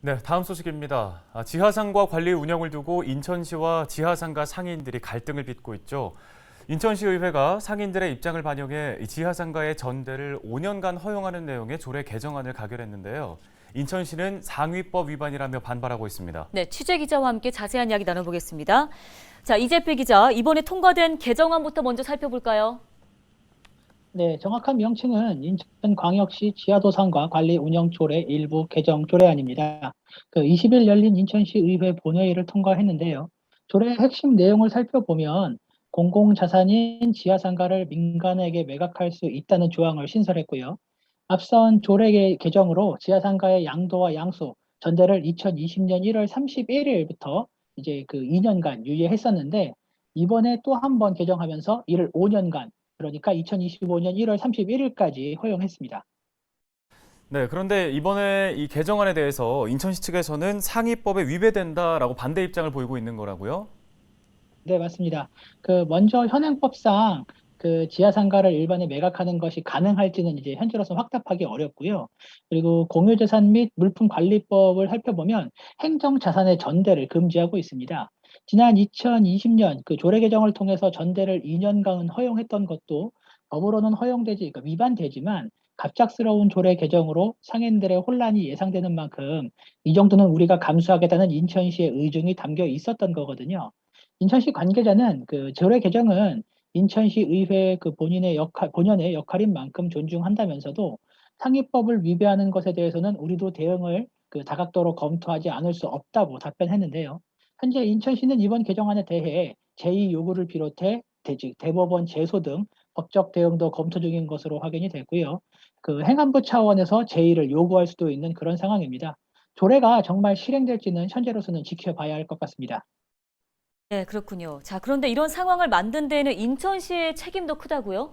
네, 다음 소식입니다. 지하상가 관리 운영을 두고 인천시와 지하상가 상인들이 갈등을 빚고 있죠. 인천시의회가 상인들의 입장을 반영해 지하상가의 전대를 5년간 허용하는 내용의 조례 개정안을 가결했는데요. 인천시는 상위법 위반이라며 반발하고 있습니다. 네, 취재 기자와 함께 자세한 이야기 나눠보겠습니다. 자, 이재필 기자, 이번에 통과된 개정안부터 먼저 살펴볼까요? 네, 정확한 명칭은 인천광역시 지하도상가 관리 운영 조례 일부 개정 조례안입니다. 20일 열린 인천시 의회 본회의를 통과했는데요. 조례 핵심 내용을 살펴보면 공공자산인 지하상가를 민간에게 매각할 수 있다는 조항을 신설했고요. 앞선 조례 개정으로 지하상가의 양도와 양수, 전대를 2020년 1월 31일부터 이제 2년간 유예했었는데 이번에 또 한 번 개정하면서 이를 5년간 그러니까 2025년 1월 31일까지 허용했습니다. 네, 그런데 이번에 이 개정안에 대해서 인천시 측에서는 상위법에 위배된다라고 반대 입장을 보이고 있는 거라고요? 네, 맞습니다. 먼저 현행법상 지하상가를 일반에 매각하는 것이 가능할지는 이제 현재로서 확답하기 어렵고요. 그리고 공유재산 및 물품관리법을 살펴보면 행정자산의 전대를 금지하고 있습니다. 지난 2020년 조례 개정을 통해서 전대를 2년간 허용했던 것도 법으로는 그러니까 위반되지만 갑작스러운 조례 개정으로 상인들의 혼란이 예상되는 만큼 이 정도는 우리가 감수하겠다는 인천시의 의중이 담겨 있었던 거거든요. 인천시 관계자는 조례 개정은 인천시 의회 본연의 역할인 만큼 존중한다면서도 상위법을 위배하는 것에 대해서는 우리도 대응을 다각도로 검토하지 않을 수 없다고 답변했는데요. 현재 인천시는 이번 개정안에 대해 제2 요구를 비롯해 대법원 제소 등 법적 대응도 검토 중인 것으로 확인이 됐고요. 행안부 차원에서 제2를 요구할 수도 있는 그런 상황입니다. 조례가 정말 실행될지는 현재로서는 지켜봐야 할 것 같습니다. 네, 그렇군요. 자, 그런데 이런 상황을 만든 데에는 인천시의 책임도 크다고요?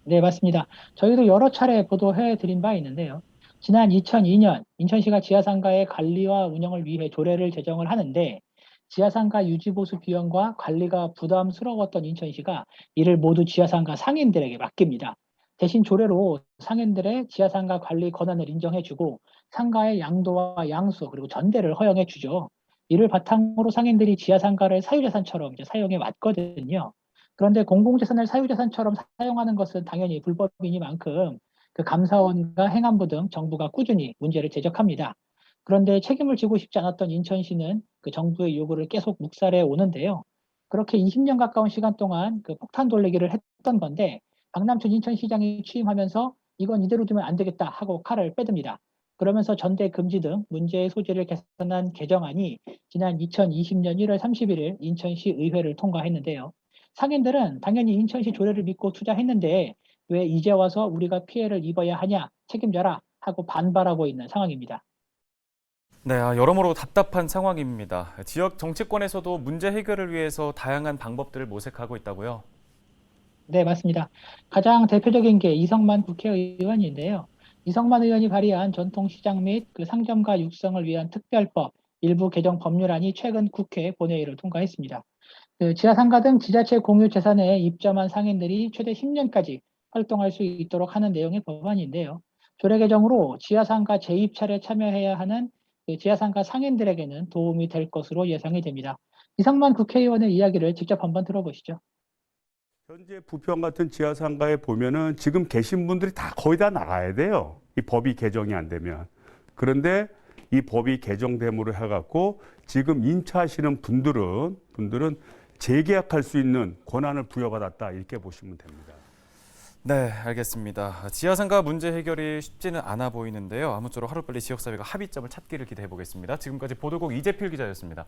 네, 맞습니다. 저희도 여러 차례 보도해 드린 바 있는데요. 지난 2002년 인천시가 지하상가의 관리와 운영을 위해 조례를 제정을 하는데 지하상가 유지보수 비용과 관리가 부담스러웠던 인천시가 이를 모두 지하상가 상인들에게 맡깁니다. 대신 조례로 상인들의 지하상가 관리 권한을 인정해주고 상가의 양도와 양수 그리고 전대를 허용해 주죠. 이를 바탕으로 상인들이 지하상가를 사유재산처럼 이제 사용해 왔거든요. 그런데 공공재산을 사유재산처럼 사용하는 것은 당연히 불법이니만큼 감사원과 행안부 등 정부가 꾸준히 문제를 지적합니다. 그런데 책임을 지고 싶지 않았던 인천시는 정부의 요구를 계속 묵살해 오는데요. 그렇게 20년 가까운 시간 동안 폭탄 돌리기를 했던 건데 박남춘 인천시장이 취임하면서 이건 이대로 두면 안 되겠다 하고 칼을 빼듭니다. 그러면서 전대 금지 등 문제의 소지를 개선한 개정안이 지난 2020년 1월 31일 인천시 의회를 통과했는데요. 상인들은 당연히 인천시 조례를 믿고 투자했는데 왜 이제 와서 우리가 피해를 입어야 하냐 책임져라 하고 반발하고 있는 상황입니다. 네, 여러모로 답답한 상황입니다. 지역 정치권에서도 문제 해결을 위해서 다양한 방법들을 모색하고 있다고요? 네, 맞습니다. 가장 대표적인 게 이성만 국회의원인데요. 이성만 의원이 발의한 전통시장 및 상점가 육성을 위한 특별법 일부 개정 법률안이 최근 국회 본회의를 통과했습니다. 지하상가 등 지자체 공유 재산에 입점한 상인들이 최대 10년까지 활동할 수 있도록 하는 내용의 법안인데요. 조례 개정으로 지하상가 재입찰에 참여해야 하는 지하상가 상인들에게는 도움이 될 것으로 예상이 됩니다. 이성만 국회의원의 이야기를 직접 한번 들어보시죠. 현재 부평 같은 지하상가에 보면은 지금 계신 분들이 다 거의 다 나가야 돼요. 이 법이 개정이 안 되면. 그런데 이 법이 개정됨으로 해갖고 지금 임차하시는 분들은 재계약할 수 있는 권한을 부여받았다 이렇게 보시면 됩니다. 네, 알겠습니다. 지하상가 문제 해결이 쉽지는 않아 보이는데요. 아무쪼록 하루빨리 지역사회가 합의점을 찾기를 기대해 보겠습니다. 지금까지 보도국 이재필 기자였습니다.